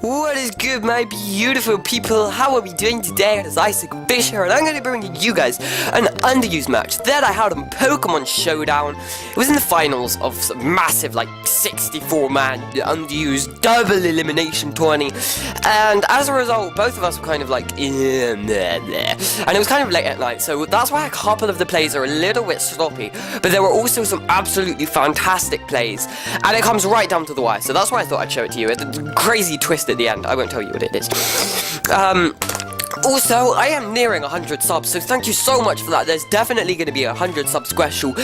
What is good, my beautiful people? How are we doing today? It's Icicle here, and I'm going to be bringing you guys an underused match that I had on Pokemon Showdown. It was in the finals of some massive, like, 64-man underused double elimination tourney, and as a result, both of us were kind of like, and it was kind of late at night, so that's why a couple of the plays are a little bit sloppy, but there were also some absolutely fantastic plays, and it comes right down to the wire, so that's why I thought I'd show it to you. It's a crazy twist at the end. I won't tell you what it is. Also, I am nearing 100 subs, so thank you so much for that. There's definitely going to be a 100 sub special in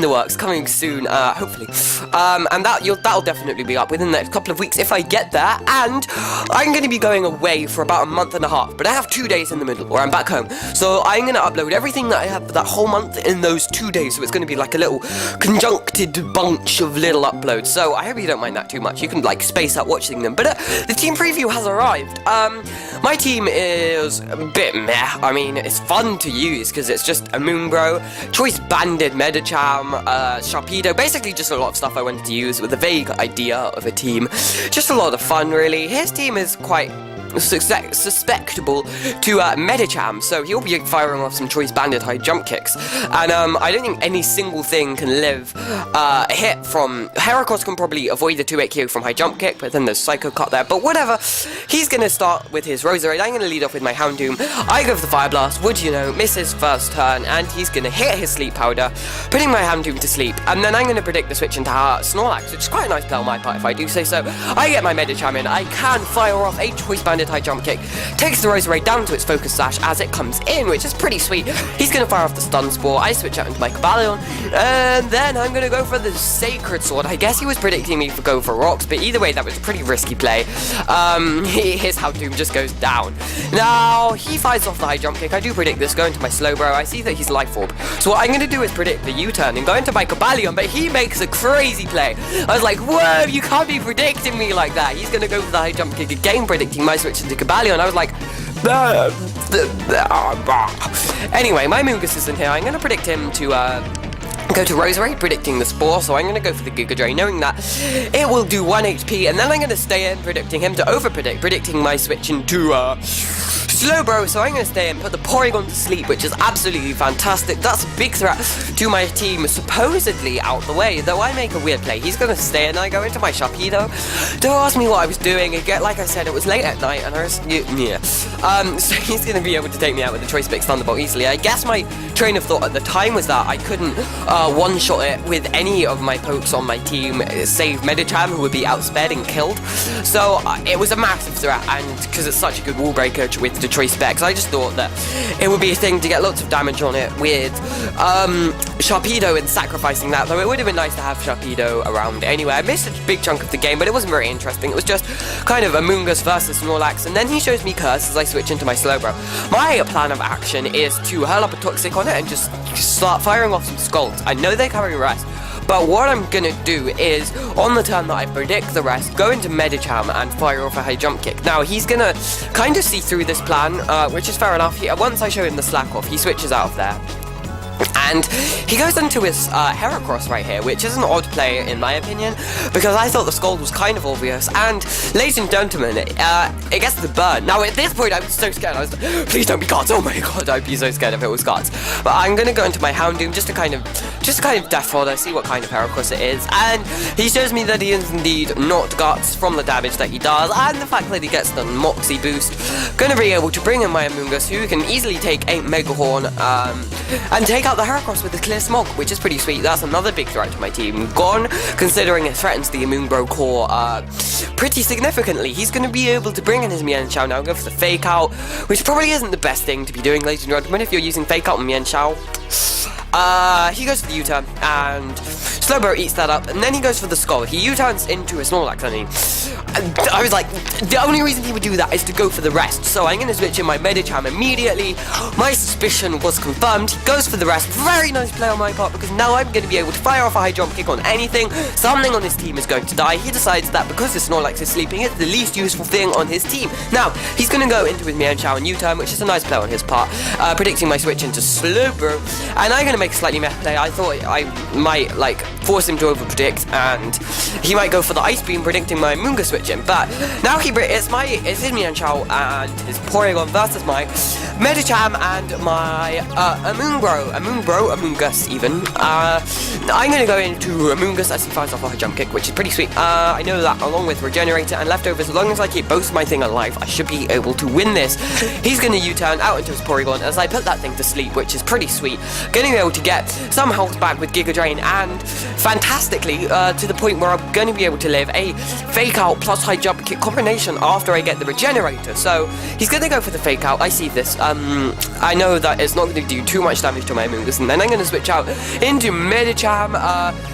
the works coming soon, hopefully. And that'll definitely be up within the next couple of weeks if I get there. And I'm going to be going away for about a month and a half, but I have 2 days in the middle where I'm back home. So I'm going to upload everything that I have for that whole month in those 2 days. So it's going to be like a little conjuncted bunch of little uploads. So I hope you don't mind that too much. You can like space out watching them. But the team preview has arrived. My team is a bit meh. I mean, it's fun to use because it's just a Moonbro, Choice Banded Medicham, Sharpedo, basically just a lot of stuff I wanted to use with a vague idea of a team. Just a lot of fun, really. His team is quite susceptible to Medicham, so he'll be firing off some Choice Banded high jump kicks, and I don't think any single thing can live a hit from Heracross. Can probably avoid the 2-8 KO from high jump kick, but then there's Psycho Cut there, but whatever. He's gonna start with his Roserade. I'm gonna lead off with my Houndoom. I go for the Fire Blast, would you know, miss his first turn, and he's gonna hit his Sleep Powder, putting my Houndoom to sleep, and then I'm gonna predict the switch into Snorlax, which is quite a nice play on my part if I do say so. I get my Medicham in, I can fire off a Choice Banded high jump kick, takes the Roserade down to its Focus Sash as it comes in, which is pretty sweet. He's going to fire off the Stun Spore, I switch out into my Cobalion, and then I'm going to go for the Sacred Sword. I guess he was predicting me to go for Rocks, but either way, that was a pretty risky play. His Houndoom just goes down. Now, he fires off the high jump kick. I do predict this, going to my Slowbro. I see that he's Life Orb. So what I'm going to do is predict the U-turn and go into my Cobalion, but he makes a crazy play. I was like, whoa, you can't be predicting me like that. He's going to go for the high jump kick again, predicting my switch into Cobalion. I was like, anyway, my Mungus is in here. I'm going to predict him to go to Roserade, predicting the Spore, so I'm going to go for the Giga Drain, knowing that it will do 1 HP, and then I'm going to stay in, predicting him to over-predict, predicting my switch into Slowbro, so I'm going to stay and put the Porygon to sleep, which is absolutely fantastic. That's a big threat to my team, supposedly out the way, though I make a weird play. He's going to stay and I go into my Sharpedo. Don't ask me what I was doing. Again, like I said, it was late at night, and I was, so he's going to be able to take me out with the Choice Mix Thunderbolt easily. I guess my train of thought at the time was that I couldn't one-shot it with any of my pokes on my team, save Medicham, who would be outsped and killed. So it was a massive threat, and because it's such a good wall breaker with the Choice Specs, I just thought that it would be a thing to get lots of damage on it with Sharpedo and sacrificing that, though it would have been nice to have Sharpedo around anyway. I missed a big chunk of the game, but it wasn't very interesting. It was just kind of Amoonguss versus Snorlax, and then he shows me Curse as I switch into my Slowbro. My plan of action is to hurl up a Toxic on it and just start firing off some Scalds. I know they carry Rest, but what I'm gonna do is, on the turn that I predict the rest, go into Medicham and fire off a high jump kick. Now, he's gonna kind of see through this plan, which is fair enough. Once I show him the slack off, he switches out of there. And he goes into his Heracross right here, which is an odd play in my opinion, because I thought the Scald was kind of obvious, and ladies and gentlemen, it gets the burn. Now at this point I was so scared, I was like, please don't be Guards, oh my god, I'd be so scared if it was Guards. But I'm going to go into my Houndoom just to kind of death fodder, see what kind of Heracross it is, and he shows me that he is indeed not Guts from the damage that he does, and the fact that he gets the Moxie boost. Going to be able to bring in my Amoonguss, who can easily take a Mega Horn, and take out the Heracross with a Clear Smog, which is pretty sweet. That's another big threat to my team gone, considering it threatens the Moonbro core pretty significantly. He's going to be able to bring in his Mienshao now, go for the Fake Out, which probably isn't the best thing to be doing, ladies and gentlemen, if you're using Fake Out on Mienshao. He goes for the U-turn, and Slowbro eats that up, and then he goes for the Skull. He U-turns into a Snorlax, and I was like, the only reason he would do that is to go for the rest, so I'm going to switch in my Medicham immediately. My suspicion was confirmed. He goes for the rest. Very nice play on my part, because now I'm going to be able to fire off a high jump kick on anything. Something on his team is going to die. He decides that because the Snorlax is sleeping, it's the least useful thing on his team. Now, he's going to go into his Mienshao and U-turn, which is a nice play on his part, predicting my switch into Slowbro, and I'm going to make a slightly meh play. I thought I might, like, force him to overpredict, and he might go for the Ice Beam, predicting my Amoonguss switching. But now it's his Mienshao and his Porygon versus my Medicham and my Amoonguss even. I'm gonna go into Amoonguss as he fires off a jump kick, which is pretty sweet. I know that along with Regenerator and Leftovers, as long as I keep both of my thing alive, I should be able to win this. He's gonna U-turn out into his Porygon as I put that thing to sleep, which is pretty sweet. Gonna be able to get some health back with Giga Drain, and fantastically to the point where I'm gonna be able to live a Fake Out plus high jump kick combination after I get the Regenerator. So he's gonna go for the Fake Out. I see this. I know that it's not gonna do too much damage to my Amoonguss, and then I'm gonna switch out into Medicham,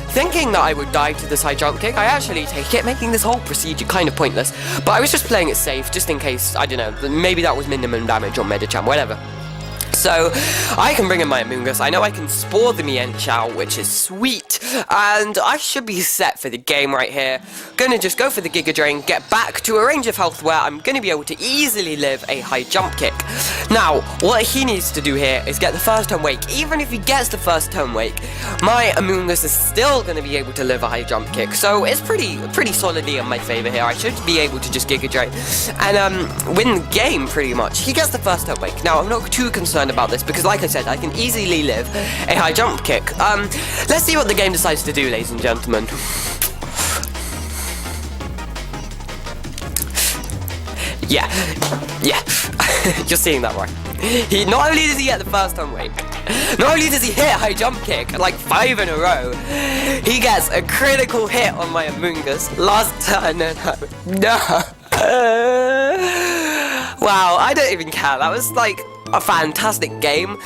thinking that I would die to this high jump kick. I actually take it, making this whole procedure kind of pointless. But I was just playing it safe, just in case, I don't know, maybe that was minimum damage on Medicham, whatever. So, I can bring in my Amoonguss. I know I can Spore the Mienshao, which is sweet, and I should be set for the game right here. Gonna just go for the Giga Drain, get back to a range of health where I'm gonna be able to easily live a high jump kick. Now, what he needs to do here is get the first turn wake. Even if he gets the first turn wake, my Amoonguss is still gonna be able to live a high jump kick. So, it's pretty solidly in my favor here. I should be able to just Giga Drain and win the game pretty much. He gets the first turn wake. Now, I'm not too concerned about this because, like I said, I can easily live a high jump kick. Let's see what the game decides to do, ladies and gentlemen. Yeah, you're seeing that right. Not only does he get the first turn wake, not only does he hit a high jump kick, like 5 in a row, he gets a critical hit on my Amoonguss last turn, and no. Wow, I don't even care. That was like a fantastic game.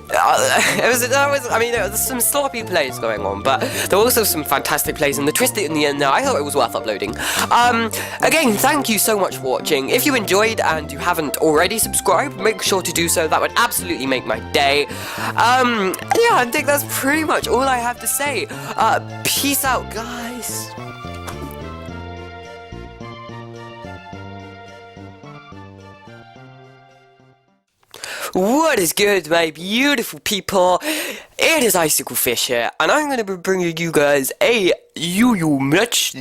There was some sloppy plays going on, but there were also some fantastic plays, and the twist in the end there, I thought it was worth uploading. Again, thank you so much for watching. If you enjoyed and you haven't already subscribed, make sure to do so. That would absolutely make my day. Yeah, I think that's pretty much all I have to say. Peace out, guys. What is good, my beautiful people? It is Icicle Fish here, and I'm going to be bringing you guys a yo-yo match.